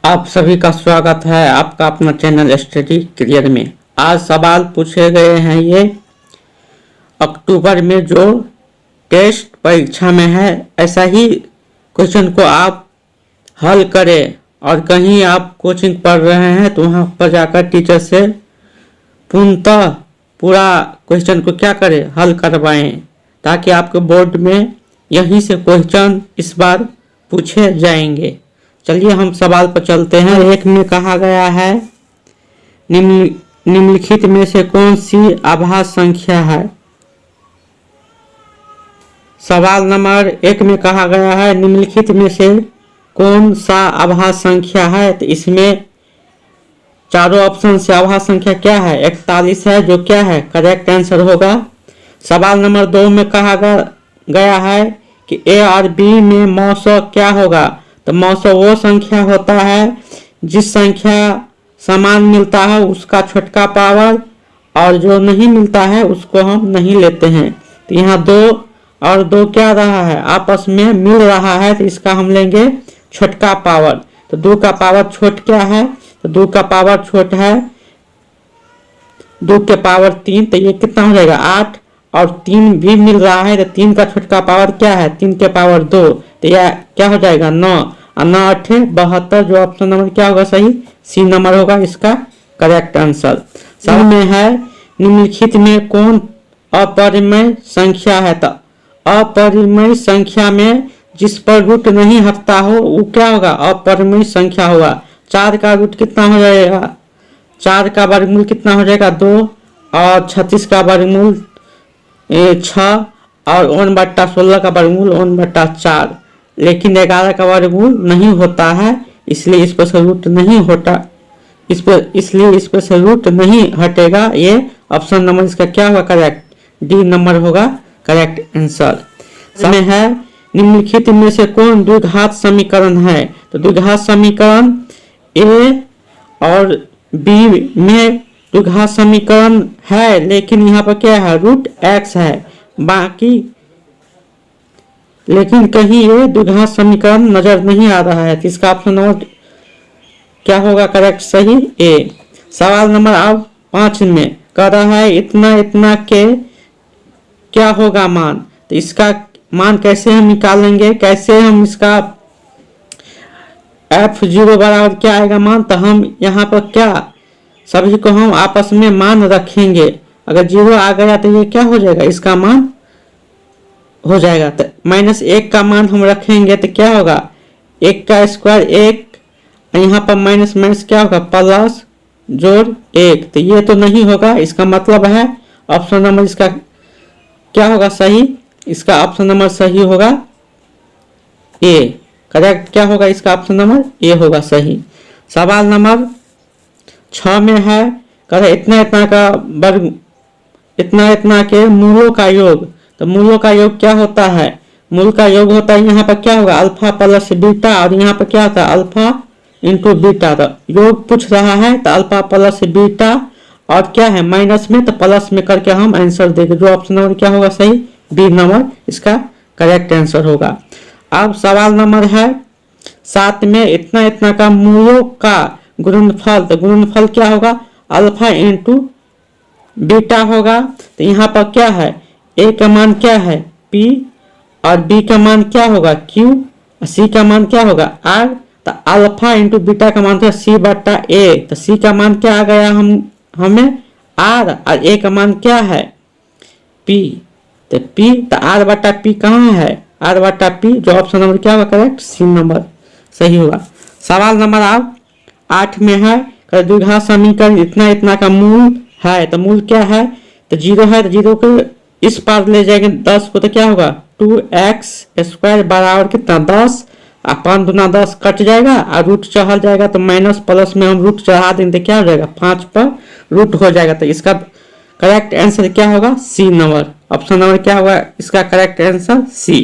आप सभी का स्वागत है आपका अपना चैनल स्टडी करियर में। आज सवाल पूछे गए हैं ये अक्टूबर में जो टेस्ट परीक्षा में है, ऐसा ही क्वेश्चन को आप हल करें। और कहीं आप कोचिंग पढ़ रहे हैं तो वहाँ पर जाकर टीचर से पूर्णतः पूरा क्वेश्चन को क्या करें, हल करवाएं, ताकि आपके बोर्ड में यहीं से क्वेश्चन इस बार पूछे जाएंगे। चलिए हम सवाल पर चलते हैं। एक में कहा गया है निम्नलिखित में से कौन सी आभास संख्या है। सवाल नंबर एक में कहा गया है निम्नलिखित में से कौन सा आभास संख्या है। तो इसमें चारों ऑप्शन से आभास संख्या क्या है, 41 है, जो क्या है करेक्ट आंसर होगा। सवाल नंबर 2 में कहा गया है कि ए और बी में मौसो क्या होगा। तो मौसो वो संख्या होता है जिस संख्या समान मिलता है उसका छोटका पावर, और जो नहीं मिलता है उसको हम नहीं लेते हैं। तो यहाँ 2 और 2 क्या रहा है, आपस में मिल रहा है, तो इसका हम लेंगे छोटका पावर। तो 2 का पावर छोट क्या है, तो 2 का पावर छोट है 2 के पावर 3, तो ये कितना हो जाएगा 8, और 3 भी मिल रहा है, तो 3 का छोटका पावर क्या है 3 के पावर 2, तो यह क्या हो जाएगा 9, और 9 8 72, जो ऑप्शन नंबर क्या होगा सही, सी नंबर होगा इसका करेक्ट आंसर। सब में है निम्नलिखित में कौन अपरिमेय संख्या है। तो अपरिमेय संख्या में जिस पर रूट नहीं हटता हो वो क्या होगा, अपरिमेय संख्या होगा। 4 का रूट कितना हो जाएगा, 4 का वर्गमूल कितना हो जाएगा 2, और 36 का वर्गमूल 6, और 1/16 का वर्गमूल 1/4। लेकिन 11 का वर्गमूल नहीं होता है, इसलिए इस पर से रूट नहीं होता, इसलिए इस पर से रूट नहीं हटेगा। ये ऑप्शन नंबर इसका क्या होगा करेक्ट, डी नंबर होगा करेक्ट आंसर। समय है निम्नलिखित में से कौन द्विघात समीकरण है। तो द्विघात समीकरण ए और बी में द्विघात समीकरण है, लेकिन यहाँ पर क्या है रूट एक्स है, बाकी लेकिन कहीं ये द्विघात समीकरण नजर नहीं आ रहा है, तो इसका ऑप्शन नंबर क्या होगा करेक्ट सही ए। सवाल नंबर अब 5 में कह रहा है इतना इतना के क्या होगा मान। तो इसका मान कैसे हम निकालेंगे, कैसे हम इसका f0 बराबर क्या आएगा मान। तो हम यहाँ पर क्या सभी को हम आपस में मान रखेंगे, अगर 0 आ गया तो ये क्या हो जाएगा, इसका मान हो जाएगा। तो -1 का मान हम रखेंगे तो क्या होगा 1 का स्क्वायर 1, यहाँ पर माइनस माइनस क्या होगा प्लस जोड़ 1, तो ये तो नहीं होगा। इसका मतलब है ऑप्शन नंबर इसका क्या होगा सही, इसका ऑप्शन नंबर सही होगा ए करेक्ट। क्या होगा इसका ऑप्शन नंबर ए होगा सही। सवाल नंबर 6 में है कह इतना इतना का वर्ग इतना इतना के मूलों का योग। तो मूलों का योग क्या होता है, मूल का योग होता है यहाँ पर क्या होगा अल्फा प्लस बीटा, और यहाँ पर क्या होता है अल्फा इंटू बीटा। तो योग पूछ रहा है तो अल्फा प्लस बीटा, और क्या है माइनस में, तो प्लस में करके हम आंसर देंगे, जो ऑप्शन नंबर क्या होगा सही बी नंबर इसका करेक्ट आंसर होगा। अब सवाल नंबर है 7 में इतना इतना का मूलों का गुणनफल। तो गुणनफल क्या होगा अल्फा इंटू बीटा होगा। तो यहाँ पर क्या है ए का मान क्या है P, और B का मान क्या होगा Q, और C का मान क्या होगा R। तो अल्फा इंटू बीटा का मान था C/A। तो C का मान क्या आ गया हमें R, और A का मान क्या है P। तो P तो R/P कहाँ है R/P, जो ऑप्शन नंबर क्या होगा करेक्ट सी नंबर सही होगा। सवाल नंबर अब 8 में है द्विघात समीकरण इतना इतना का मूल है। तो मूल क्या है, तो 0 है, तो 0 को इस पार ले जाएंगे 10 को, तो क्या होगा 2x² बराबर कितना 10, 5 दूना 10 कट जाएगा, और रूट चढ़ जाएगा, तो माइनस प्लस में हम रूट चढ़ा देंगे तो क्या हो जाएगा 5 पर रूट हो जाएगा। तो इसका करेक्ट आंसर क्या होगा सी नंबर, ऑप्शन नंबर क्या होगा इसका करेक्ट आंसर सी।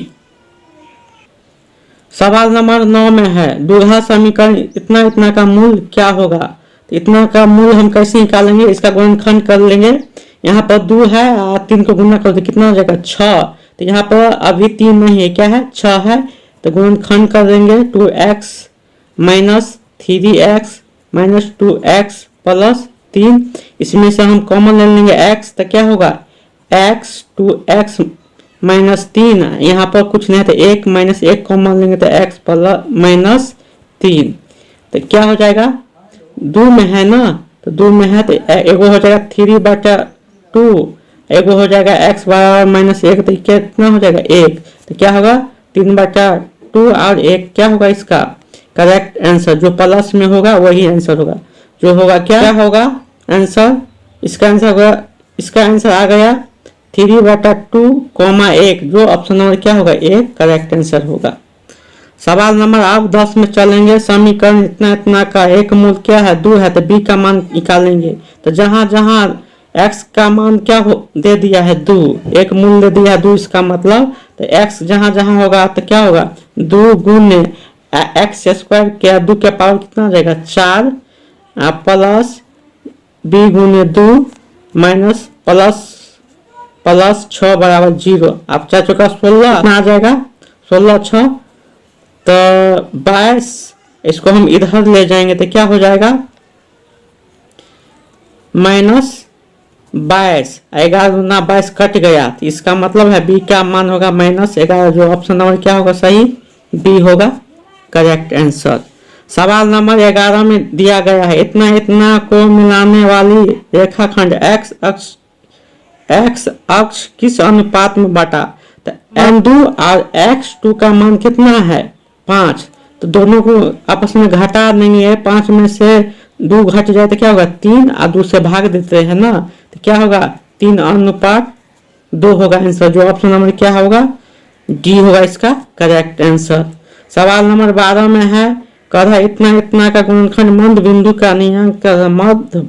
सवाल नंबर 9 में है द्विघात समीकरण इतना इतना का मूल क्या होगा। तो इतना का मूल हम कैसे निकालेंगे, इसका गुणनखंड कर लेंगे। यहाँ पर 2 है और 3 को गुना कर दो कितना हो जाएगा 6। तो यहाँ पर अभी 3 नहीं है क्या है 6 है, तो गुणनखंड कर देंगे 2x - 3x minus 2x plus 3। इसमें से हम कॉमन ले लेंगे x, तो क्या होगा x 2x माइनस 3। यहाँ पर कुछ नहीं है तो 1 माइनस 1 कॉमन लेंगे तो x प्लस माइनस 3। तो क्या हो जाएगा, 2 में है ना, तो 2 में है तो एगो हो जाएगा 3/2, एगो हो जाएगा x बराबर माइनस 1, तो कितना हो जाएगा 1। तो क्या होगा 3/2 और 1 क्या होगा इसका करेक्ट आंसर। जो प्लस में होगा वही आंसर होगा, जो होगा क्या होगा आंसर। इसका आंसर होगा, इसका आंसर आ गया 3/2, 1, जो ऑप्शन नंबर क्या होगा 1 करेक्ट आंसर होगा। सवाल नंबर आप 10 में चलेंगे। समीकरण इतना इतना का एक मूल क्या है 2 है, तो b का मान निकालेंगे। तो जहां जहां x का मान क्या हो दे दिया है 2, एक मूल दे दिया है 2, इसका मतलब तो x जहां जहां होगा तो क्या होगा 2 गुने x स्क्वायर के 2 के पावर कितना हो जाएगा 4 प्लस b गुने 2 माइनस प्लस 6 बराबर 0। आप 4 चौका 16 आ जाएगा, 16 6 तो 22। इसको हम इधर ले जाएंगे तो क्या हो जाएगा माइनस 22, 11 गुना 22 कट गया, तो इसका मतलब है b का मान होगा माइनस 11। जो ऑप्शन नंबर क्या होगा सही b होगा करेक्ट आंसर। सवाल नंबर 11 में दिया गया है इतना इतना को मिलाने वाली रेखाखंड x अक्ष किस अनुपात में बांटा। तो m2 और x2 का मान कितना है 5, तो दोनों को आपस में घटा देंगे। 5 में से 2 घट जाए तो क्या होगा 3 और 2 से भाग देते हैं ना, तो क्या होगा 3/2 होगा आंसर। जो ऑप्शन नंबर क्या होगा डी होगा इसका करेक्ट आंसर। सवाल नंबर 12 में है कह इतना इतना का गुणनखंड मध्य बिंदु का नियंक मध्य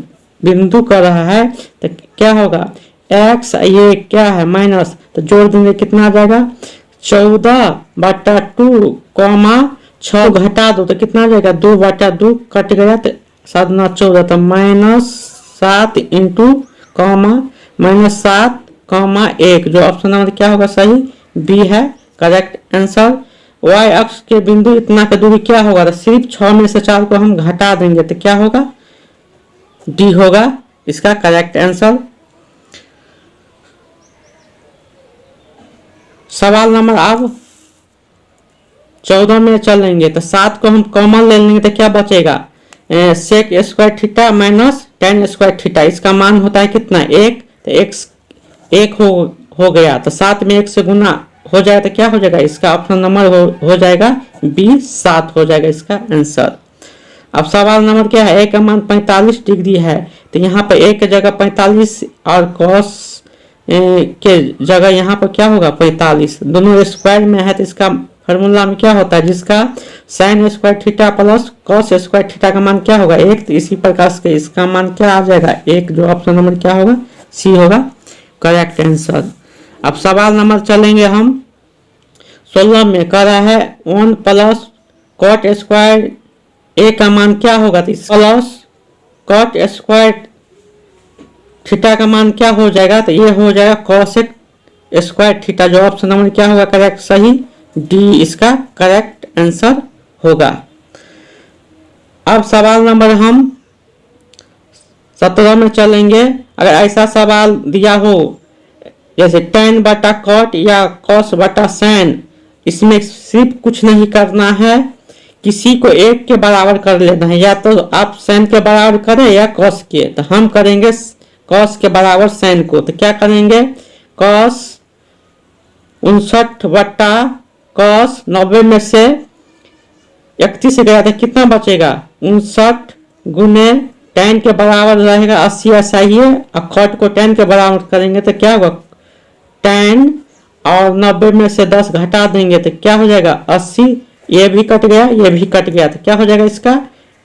बिंदु कर रहा है, तो क्या होगा x ये क्या है माइनस, तो जोड़ देंगे कितना आ जाएगा 14/2 6 घटा दो तो कितना आ जाएगा 2/2 कट गया तो 7 9 14, तो -7 इंटू -7, जो ऑप्शन नंबर क्या होगा सही बी है करेक्ट आंसर। y अक्ष के बिंदु इतना का दूरी क्या होगा, तो सिर्फ 6 में से 4 को हम घटा देंगे तो क्या होगा डी होगा इसका करेक्ट आंसर। सवाल नंबर अब 14 में चलेंगे तो 7 को हम कॉमन ले लेंगे तो क्या बचेगा sec square theta minus tan square theta. इसका मान होता है कितना 1, तो x 1 हो गया, तो 7 में 1 से गुना हो जाए तो क्या हो जाएगा इसका ऑप्शन नंबर हो जाएगा बी 7 हो जाएगा इसका आंसर। अब सवाल नंबर क्या है a का मान 45 डिग्री है, तो यहाँ पर a की जगह 45 और cos के जगह यहाँ पर क्या होगा 45, दोनों स्क्वायर में है तो इसका फार्मूला में क्या होता है जिसका sine square theta plus cos square theta का मान क्या होगा 1, तो इसी प्रकार से इसका मान क्या आ जाएगा 1। जो ऑप्शन नंबर क्या होगा सी होगा करेक्ट आंसर। अब सवाल नंबर चलेंगे हम 16 में कह रहा है 1 प्लस कॉट स्क्वायर ए का मान क्या होगा, तो प्लस कॉट स्क्वायर थीटा का मान क्या हो जाएगा, तो ये हो जाएगा कॉसेक स्क्वायर थीटा। जो ऑप्शन नंबर क्या होगा करेक्ट सही डी इसका करेक्ट आंसर होगा। अब सवाल नंबर हम 17 में चलेंगे। अगर ऐसा सवाल दिया हो जैसे tan बटा कॉट या cos बटा साइन, इसमें सिर्फ कुछ नहीं करना है, किसी को 1 के बराबर कर लेना है, या तो आप साइन के बराबर करें या cos के। तो हम करेंगे cos के बराबर साइन को, तो क्या करेंगे cos 59 बटा cos 90 में से 31 गया तो कितना बचेगा 59 गुने tan के बराबर रहेगा 80 ऐसा ही है, और cot को tan के बराबर करेंगे तो क्या होगा tan और 90 में से 10 घटा देंगे तो क्या हो जाएगा 80, ये भी कट गया ये भी कट गया, तो क्या हो जाएगा इसका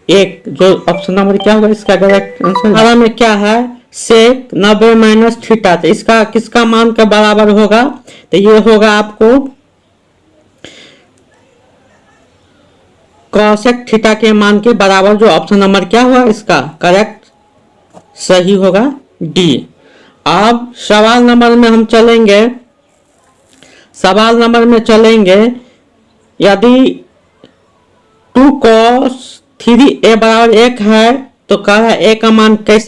1। जो ऑप्शन नंबर क्या होगा इसका करेक्ट आंसर में क्या है सेक 90 माइनस थीटा, तो इसका किसका मान का बराबर होगा, तो ये होगा आपको कॉसेक थीटा के मान के बराबर। जो ऑप्शन नंबर क्या होगा इसका करेक्ट सही होगा डी। अब सवाल नंबर में हम चलेंगे। सवाल नंबर में चलेंगे यदि 2 cos 3a बराबर 1 है तो कह रहा है a का मान कैसे